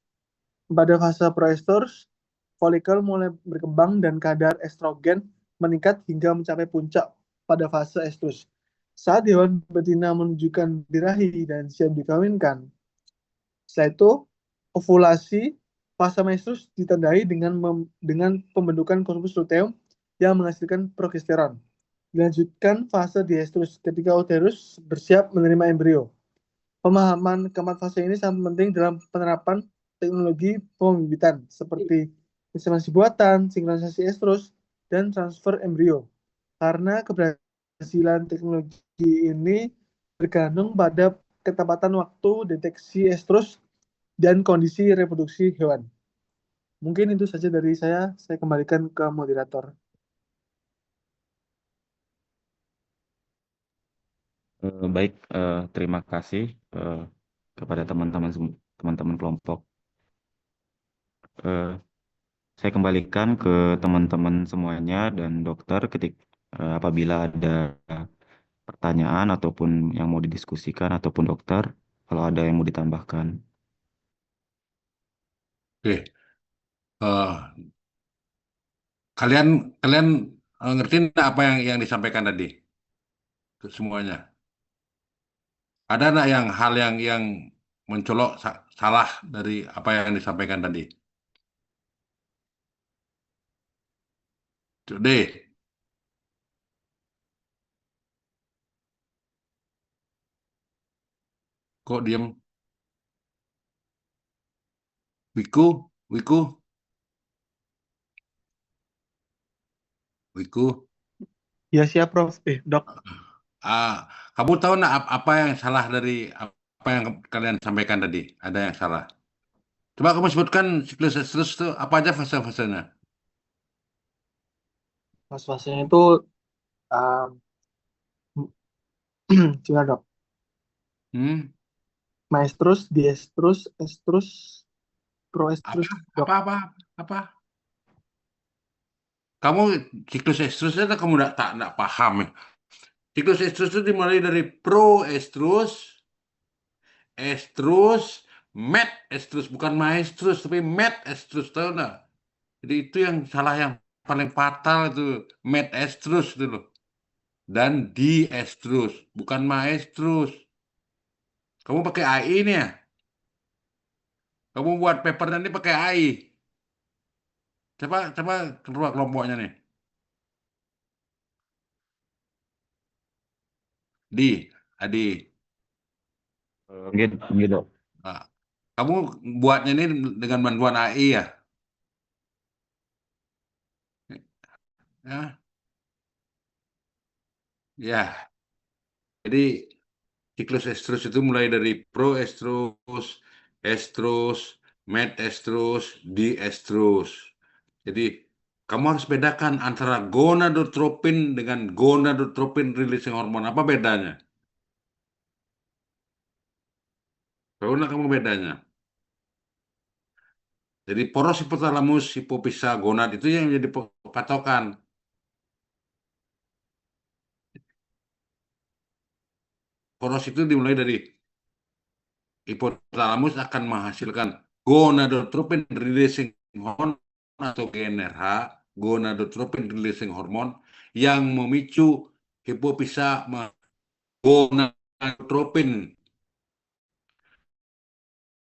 Pada fase proestrus, folikel mulai berkembang dan kadar estrogen meningkat hingga mencapai puncak pada fase estrus. Saat hewan betina menunjukkan birahi dan siap dikawinkan. Setelah itu, ovulasi. Fase maestrus ditandai dengan pembentukan korpus luteum yang menghasilkan progesteron. Dilanjutkan fase diestrus ketika uterus bersiap menerima embrio. Pemahaman keempat fase ini sangat penting dalam penerapan teknologi pembibitan seperti inseminasi buatan, sinkronisasi estrus, dan transfer embrio. Karena keberhasilan teknologi ini bergantung pada ketepatan waktu deteksi estrus dan kondisi reproduksi hewan. Mungkin itu saja dari saya kembalikan ke moderator. Baik, terima kasih kepada teman-teman kelompok. Saya kembalikan ke teman-teman semuanya dan dokter apabila ada pertanyaan ataupun yang mau didiskusikan ataupun dokter kalau ada yang mau ditambahkan. Oke. Kalian ngerti nggak apa yang disampaikan tadi? Semuanya. Ada nggak hal yang mencolok salah dari apa yang disampaikan tadi? Deh, kok diam? Wiku, Ya siap, Prof. Dok. Kamu tahu nggak apa yang salah dari apa yang kalian sampaikan tadi? Ada yang salah. Coba kamu sebutkan siklus estrus itu apa aja fase-fasenya? Fase-fasenya itu gimana, Dok? Maestrus, diestrus, estrus, proestrus, Dok. Apa? Kamu siklus estrusnya kamu nggak paham ya? Siklus estrus itu dimulai dari proestrus, estrus, met estrus, bukan maestrus tapi met estrus, tahu nggak? Jadi itu yang salah yang paling fatal itu met estrus itu loh. Dan diestrus, bukan maestrus. Kamu pakai AI nih ya? Kamu buat paper nanti pakai AI. Coba keluar kelompoknya nih. Adi. Gitu. Nah, kamu buatnya ini dengan bantuan AI ya? Ya. Jadi siklus estrus itu mulai dari proestrus, estrus, metestrus, diestrus. Jadi kamu harus bedakan antara gonadotropin dengan gonadotropin releasing hormone. Apa bedanya? Tahu nggak kamu bedanya? Jadi poros hipotalamus, hipofisa, gonad itu yang menjadi patokan. Poros itu dimulai dari hipotalamus akan menghasilkan gonadotropin releasing hormone atau GnRH, gonadotropin releasing hormone yang memicu hipofisa gonadotropin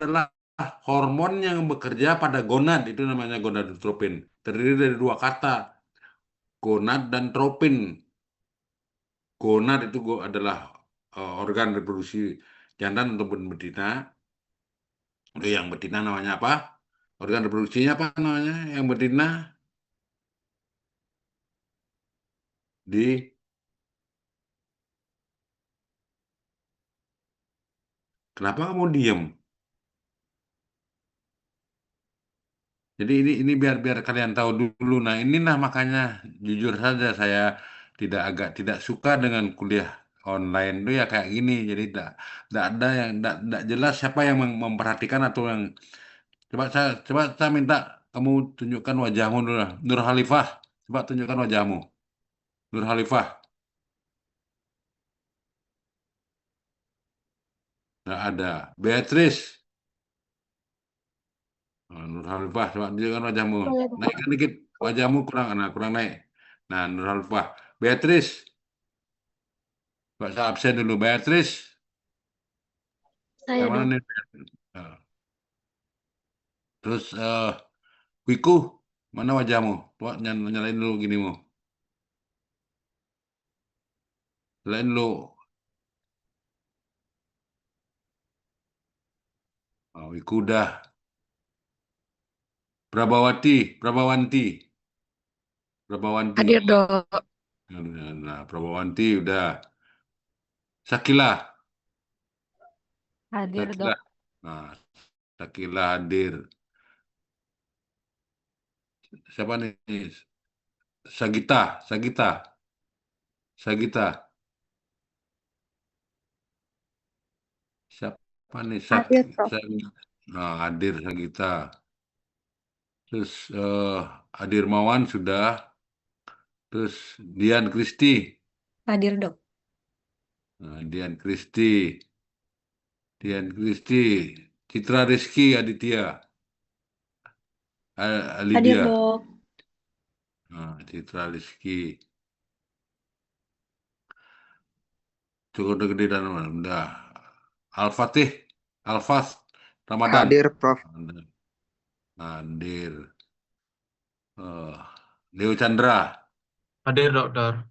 adalah hormon yang bekerja pada gonad, itu namanya gonadotropin. Terdiri dari dua kata, gonad dan tropin. Gonad itu adalah organ reproduksi jantan ataupun betina. Yang betina namanya apa? Organ reproduksinya apa namanya? Yang betina? di Kenapa kamu diem? Jadi ini biar biar kalian tahu dulu. Nah, inilah makanya jujur saja saya tidak suka dengan kuliah online itu ya kayak gini. Jadi tidak ada yang tidak jelas siapa yang memperhatikan atau yang coba saya minta kamu tunjukkan wajahmu dulu. Nur Khalifah, coba tunjukkan wajahmu. Nur Khalifah, tidak ada. Beatrice, Nur Khalifah, coba tunjukkan wajahmu. Boleh, Dok. Naikkan dikit wajahmu kurang naik. Nah, Nur Khalifah, Beatrice. Pak saya absen dulu. Beatrice, Saya, yang mana Dok. nih? Eh, Terus Wiku, mana wajahmu? Tuh, nyalain dulu ginimu. Nyalain dulu. Oh, Wiku udah. Prabawanti. Hadir, Dok. Nah, Prabawanti udah. Sakila. Hadir, Sakila. Dok. Nah, Sakila hadir. Siapa nih? Sagita. Siapa nih? Hadir, Prof. Nah, hadir Sagita. Terus Adirmawan sudah. Terus Dian Kristi. Hadir, Dok. Nah, Dian Kristi. Citra Rizky Aditya. Hadir, Lydia. Dok. Nah, Citra Rizky. Cukup gede dan udah. Al-Fatih. Alfas. Ramadan. Hadir, Prof. Hadir. Leo Chandra. Hadir, Dokter.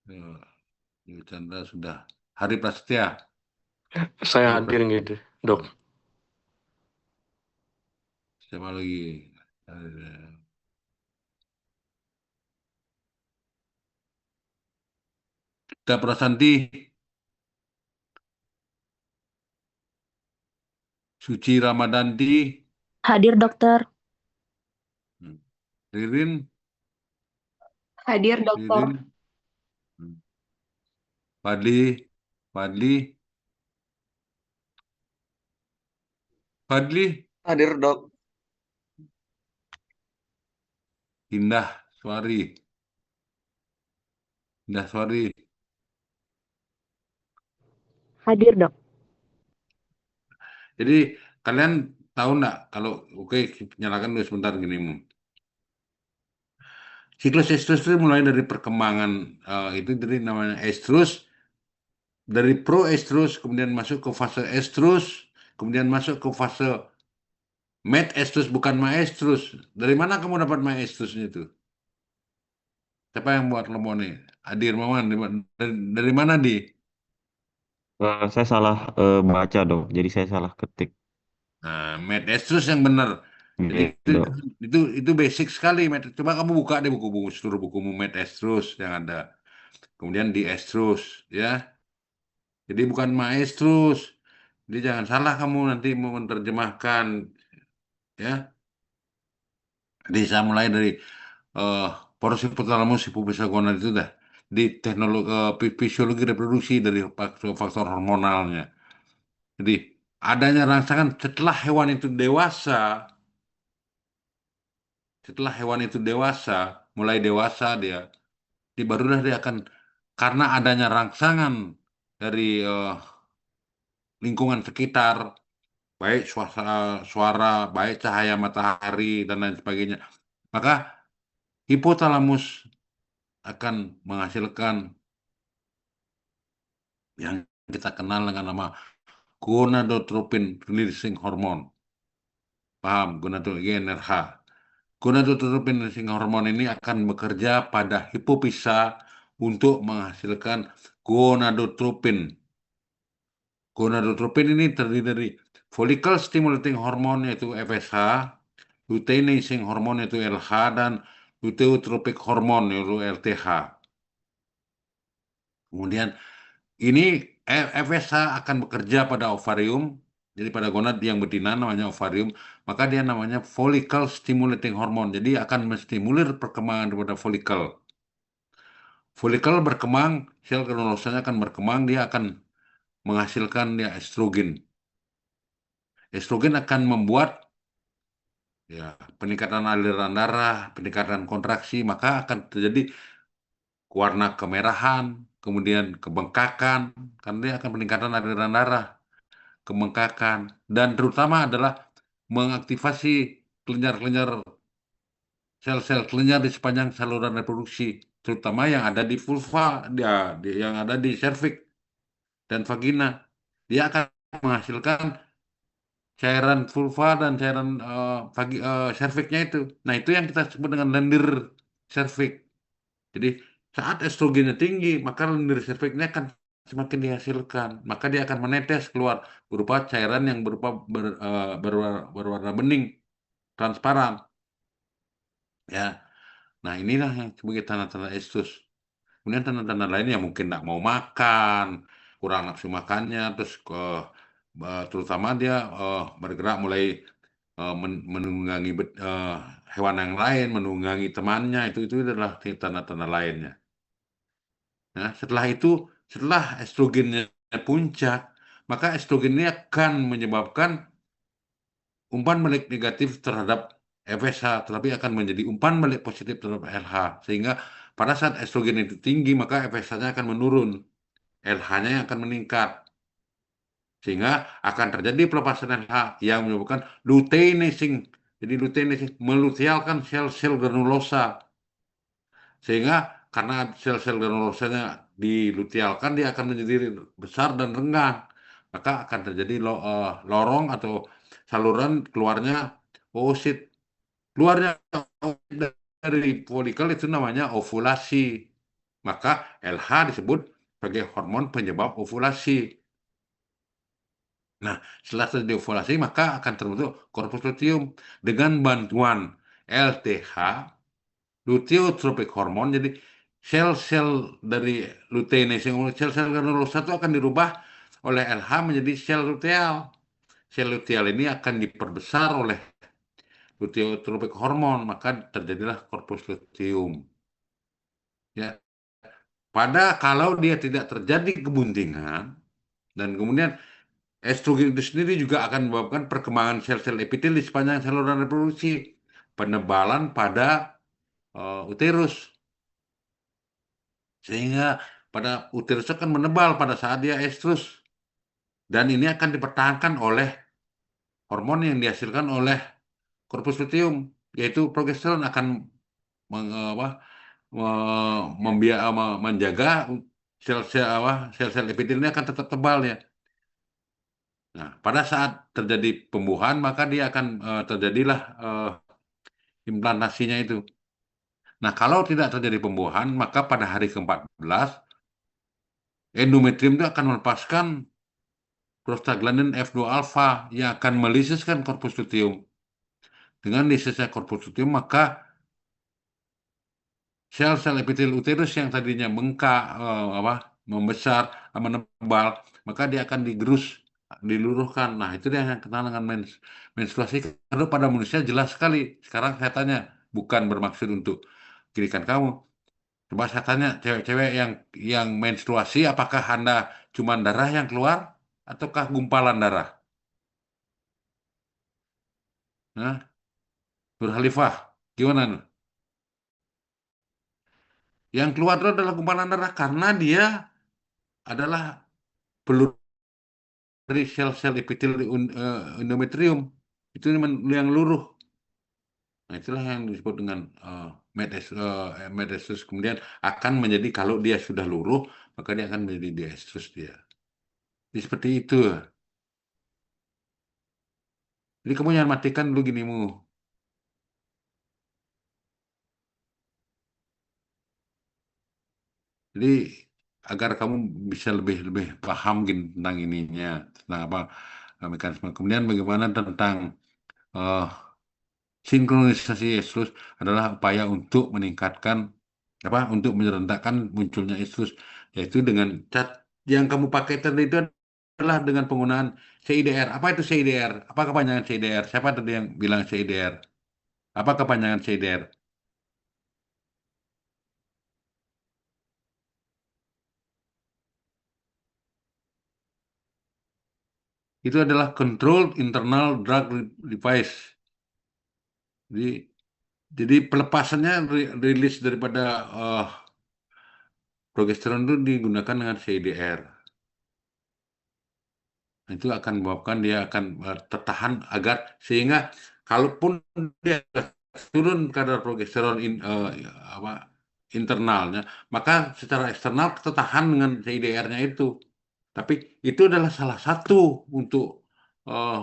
Leo Chandra sudah. Hari Prasetya. Saya hadir gitu, Dok. Siapa lagi? Kita Prasanti. Suci Ramadanti. Hadir, Dokter. Ririn. Hadir, Dokter. Fadli. Hadir, Dok. Indah Suari. Hadir, Dok. Jadi kalian tahu nggak kalau oke nyalakan dulu sebentar gini. Siklus estrus itu mulai dari perkembangan itu dari namanya estrus, dari proestrus kemudian masuk ke fase estrus, kemudian masuk ke fase metestrus bukan maestrus. Dari mana kamu dapat maestrusnya itu? Siapa yang buat lemon nih? Adir Maman dari mana di? Saya salah baca, Dok. Jadi saya salah ketik. Nah, metestrus yang benar. Jadi Iya, Dok. itu basic sekali. Coba kamu buka deh buku-buku seluruh bukumu metestrus yang ada. Kemudian di estrus, ya. Jadi bukan maestrus. Jadi jangan salah kamu nanti mau menerjemahkan, ya. Jadi saya mulai dari porsi hipotalamus hipofisagonal itu dah di teknologi fisiologi reproduksi dari faktor hormonalnya. Jadi adanya rangsangan setelah hewan itu dewasa, mulai dewasa dia, barulah dia akan karena adanya rangsangan dari lingkungan sekitar, baik suara, baik cahaya matahari dan lain sebagainya, maka hipotalamus akan menghasilkan yang kita kenal dengan nama gonadotropin releasing hormone. Paham? Gonadotropin GnRH. Gonadotropin releasing hormone ini akan bekerja pada hipofisa untuk menghasilkan gonadotropin. Gonadotropin ini terdiri dari follicle stimulating hormone yaitu FSH, luteinizing hormon itu LH dan luteotrophic hormon itu LTH. Kemudian ini FSH akan bekerja pada ovarium, jadi pada gonad yang betina namanya ovarium, maka dia namanya follicle stimulating hormone. Jadi akan menstimulir perkembangan daripada follicle. Follicle berkembang, sel granulosanya akan berkembang, dia akan menghasilkan dia estrogen. Estrogen akan membuat ya peningkatan aliran darah, peningkatan kontraksi, maka akan terjadi warna kemerahan, kemudian kebengkakan, karena dia akan peningkatan aliran darah, kebengkakan, dan terutama adalah mengaktifasi kelenjar-kelenjar sel-sel kelenjar di sepanjang saluran reproduksi, terutama yang ada di vulva, yang ada di serviks dan vagina. Dia akan menghasilkan cairan vulva dan cairan serviksnya itu. Nah, itu yang kita sebut dengan lendir serviks. Jadi, saat estrogennya tinggi, maka lendir serviksnya akan semakin dihasilkan. Maka dia akan menetes keluar berupa cairan yang berupa berwarna bening, transparan. Ya. Nah, inilah yang sebagai tanda-tanda estrus. Kemudian tanda-tanda lainnya mungkin tidak mau makan, kurang nafsu makannya, terus terutama dia bergerak mulai menunggangi hewan yang lain, menunggangi temannya, itu adalah tanda-tanda lainnya. Nah, setelah estrogennya puncak, maka estrogen ini akan menyebabkan umpan balik negatif terhadap FSH, tetapi akan menjadi umpan balik positif terhadap LH. Sehingga pada saat estrogen itu tinggi, maka FSH-nya akan menurun, LH-nya akan meningkat. Sehingga akan terjadi pelepasan LH yang menyebabkan luteinizing. Jadi luteinizing melutealkan sel-sel granulosa. Sehingga karena sel-sel granulosanya dilutealkan, dia akan menjadi besar dan renggang. Maka akan terjadi lorong atau saluran keluarnya oosit. Keluarnya dari folikel itu namanya ovulasi. Maka LH disebut sebagai hormon penyebab ovulasi. Nah, setelah terjadi ovulasi, maka akan terbentuk korpus luteum dengan bantuan LTH, luteotrophic hormone. Jadi sel-sel dari luteinizing, sel-sel granulosa itu akan dirubah oleh LH menjadi sel luteal. Sel luteal ini akan diperbesar oleh luteotrophic hormone, maka terjadilah korpus luteum. Ya, kalau dia tidak terjadi kebuntingan dan kemudian estrogen itu sendiri juga akan menyebabkan perkembangan sel-sel epitel di sepanjang saluran reproduksi, penebalan pada uterus, sehingga pada uterus akan menebal pada saat dia estrus, dan ini akan dipertahankan oleh hormon yang dihasilkan oleh korpus luteum, yaitu progesteron akan menjaga sel-sel epitelnya akan tetap tebal ya. Nah, pada saat terjadi pembuahan, maka dia akan terjadilah implantasinya itu. Nah, kalau tidak terjadi pembuahan, maka pada hari ke-14, endometrium itu akan melepaskan prostaglandin F2 alfa yang akan melisiskan korpus luteum. Dengan lisisnya korpus luteum, maka sel-sel epitel uterus yang tadinya bengkak, membesar, menebal, maka dia akan digerus, diluruhkan. Nah, itu dia yang kenal dengan menstruasi. Kalau pada manusia jelas sekali. Sekarang saya tanya, bukan bermaksud untuk kirikan kamu. Coba saya tanya, cewek-cewek yang menstruasi, apakah Anda cuma darah yang keluar, ataukah gumpalan darah? Nah, Nur Khalifah, gimana? Nur? Yang keluar itu adalah gumpalan darah karena dia adalah peluru dari sel-sel epitel endometrium. Itu yang luruh. Nah, itulah yang disebut dengan medestrus. Kemudian akan menjadi, kalau dia sudah luruh, maka dia akan menjadi diestrus dia. Jadi seperti itu. Jadi kamu jangan matikan dulu ginimu. Jadi agar kamu bisa lebih paham tentang ininya, tentang apa mekanisme. Kemudian bagaimana tentang Sinkronisasi estrus adalah upaya untuk meningkatkan untuk menyerentakan munculnya estrus, yaitu dengan cat yang kamu pakai tadi itu adalah dengan penggunaan CIDR. Apa itu CIDR? Apa kepanjangan CIDR? Siapa tadi yang bilang CIDR? Apa kepanjangan CIDR? Itu adalah Controlled Internal Drug Device. Jadi, jadi pelepasannya rilis daripada progesteron itu digunakan dengan CIDR. Itu akan menyebabkan dia akan tertahan agar sehingga kalaupun dia turun kadar progesteron internalnya, maka secara eksternal tertahan dengan CIDR-nya itu. Tapi itu adalah salah satu untuk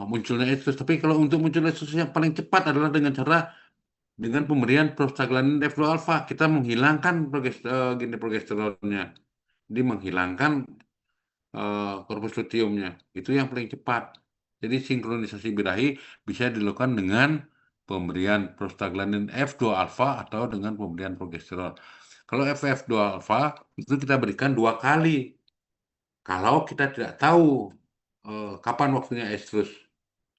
munculnya estrus. Tapi kalau untuk munculnya estrus yang paling cepat adalah dengan pemberian prostaglandin F2 alfa. Kita menghilangkan progesteronnya. Jadi menghilangkan korpus luteumnya. Itu yang paling cepat. Jadi sinkronisasi birahi bisa dilakukan dengan pemberian prostaglandin F2 alfa atau dengan pemberian progesteron. Kalau FF2 alfa itu kita berikan 2 kali. Kalau kita tidak tahu kapan waktunya estrus.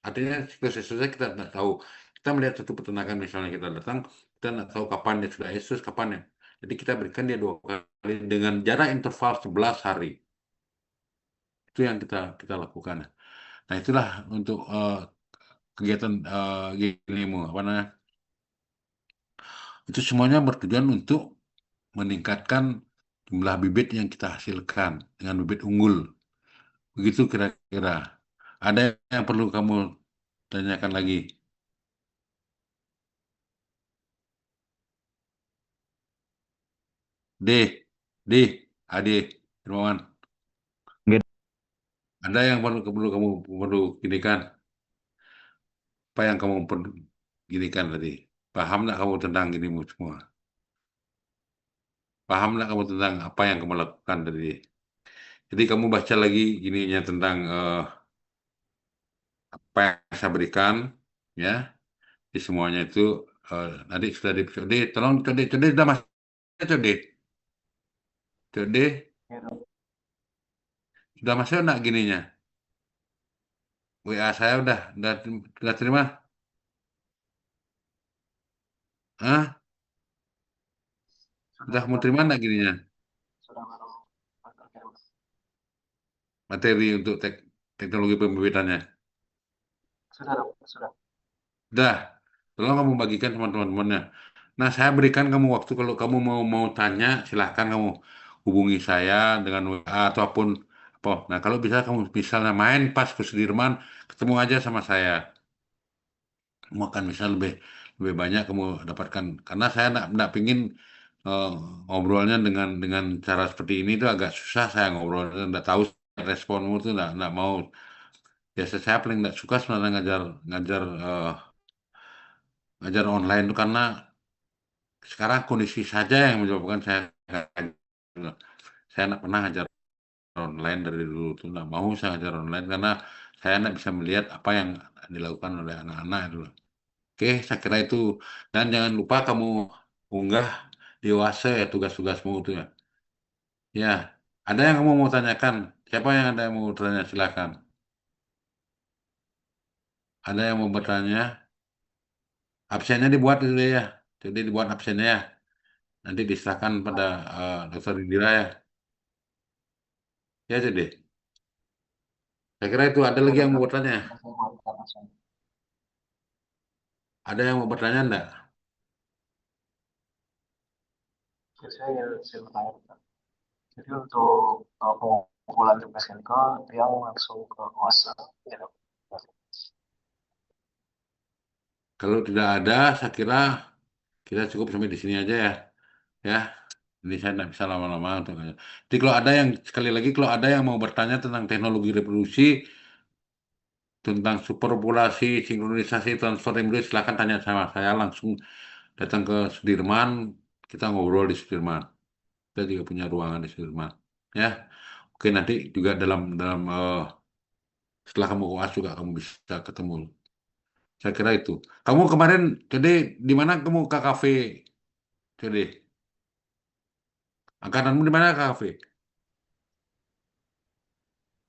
Artinya siklus estrusnya kita tidak tahu. Kita melihat satu peternakan misalnya kita datang, kita tidak tahu kapan dia sudah estrus, kapan ya. Jadi kita berikan dia 2 kali dengan jarak interval 11 hari. Itu yang kita lakukan. Nah, itulah untuk kegiatan gini apa namanya? Itu semuanya bertujuan untuk meningkatkan jumlah bibit yang kita hasilkan dengan bibit unggul. Begitu kira-kira. Ada yang perlu kamu tanyakan lagi? D, D, AD, Hermawan. Nggak. Ada yang perlu gini kan? Apa yang kamu perlu gini kan tadi? Paham nggak kamu tentang gini semua? Paham nggak kamu tentang apa yang kamu lakukan tadi? Jadi kamu baca lagi gininya tentang apa yang saya berikan, ya. Di semuanya itu nanti sudah di Code, tolong Code sudah masuk Code. Code Ya, dok. sudah masuk enggak gininya? WA saya udah terima? Hah? Udah mau terima enggak gininya? Sudah baru terkirim. Materi untuk teknologi pembibitannya. Sudah, dok. Sudah. Udah, tolong kamu bagikan sama teman-temannya. Nah, saya berikan kamu waktu kalau kamu mau tanya, silahkan kamu hubungi saya dengan WA ataupun apa. Nah, kalau bisa kamu misalnya main pas ke Sudirman, ketemu aja sama saya. Kamu akan bisa lebih banyak kamu dapatkan. Karena saya enggak pingin eh, ngobrolnya dengan cara seperti ini itu agak susah saya ngobrol. Enggak tahu responmu itu enggak mau. Biasa saya paling enggak suka sebenarnya ngajar ngajar ngajar online itu karena sekarang kondisi saja yang menyebabkan saya nggak pernah ngajar online dari dulu tuh nggak mau saya ngajar online karena saya nggak bisa melihat apa yang dilakukan oleh anak-anak itu. Oke, saya kira itu dan jangan lupa kamu unggah di Wase ya tugas-tugasmu itu ya. Ya, ada yang kamu mau tanyakan? Siapa yang ada yang mau tanya silakan. Ada yang mau bertanya? Absennya dibuat dulu ya. Jadi dibuat absennya ya. Nanti diserahkan pada Dokter Indira ya. Ya, jadi. Saya kira itu ada Ya, lagi yang dok. mau bertanya. Saya buat langsung. Ada yang mau bertanya enggak? Oke, saya bertanya, Dok. Jadi untuk pengumpulan tugas clinical yang langsung ke kuasa. Ya, dok. Kalau tidak ada, saya kira kita cukup sampai di sini aja ya. Ya, ini saya tidak bisa lama-lama untuk. Jadi kalau ada yang sekali lagi kalau ada yang mau bertanya tentang teknologi reproduksi, tentang superpopulasi, sinkronisasi, transfer embrio, silakan tanya sama saya langsung datang ke Sudirman, kita ngobrol di Sudirman. Kita juga punya ruangan di Sudirman. Ya, oke nanti juga dalam dalam setelah kamu UAS juga kamu bisa ketemu Saya kira itu. Kamu kemarin, jadi di mana kamu ke kafe? Jadi, angkatanmu di mana ke kafe?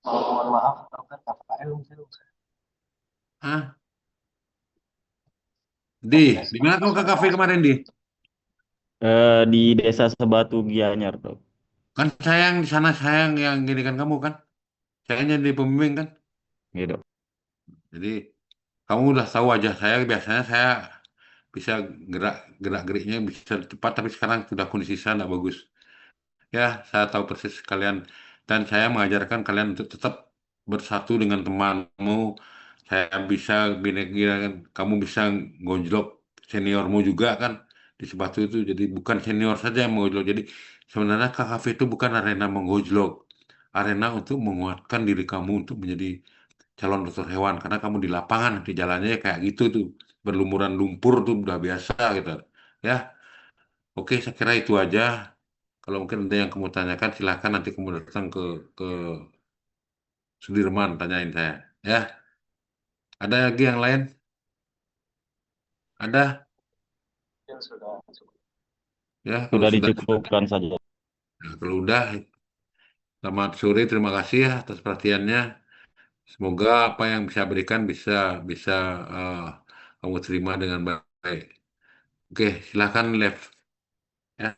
Mohon maaf, kalau kan KKN mungkin Hah? kombinasi Di mana kamu ke kafe kemarin, Di? Di Desa Sebatu Gianyar, Dok. Kan sayang di sana sayang yang gini kan kamu kan? Saya jadi pembimbing kan? Gitu. Jadi kamu udah tahu aja saya biasanya saya bisa gerak geriknya bisa cepat tapi sekarang sudah kondisi saya tidak bagus. Ya, saya tahu persis kalian dan saya mengajarkan kalian untuk tetap bersatu dengan temanmu. Saya bisa kan kamu bisa ngojlok seniormu juga kan di Sebatu itu. Jadi bukan senior saja yang mengojlok. Jadi sebenarnya KKV itu bukan arena menggojlok, arena untuk menguatkan diri kamu untuk menjadi calon dokter hewan karena kamu di lapangan di jalannya ya kayak gitu tuh berlumuran lumpur tuh udah biasa gitu ya. Oke, saya kira itu aja. Kalau mungkin ada yang kamu tanyakan, silakan nanti kamu datang ke Sudirman tanyain saya. Ya, ada lagi yang lain? Ada? mungkin sudah cukup. Ya, kalau Sudah sudah. dicukupkan saja. Nah, kalau udah, selamat sore. Terima kasih ya atas perhatiannya. Semoga apa yang bisa berikan bisa bisa eh, kamu terima dengan baik. Oke, silakan left. Ya.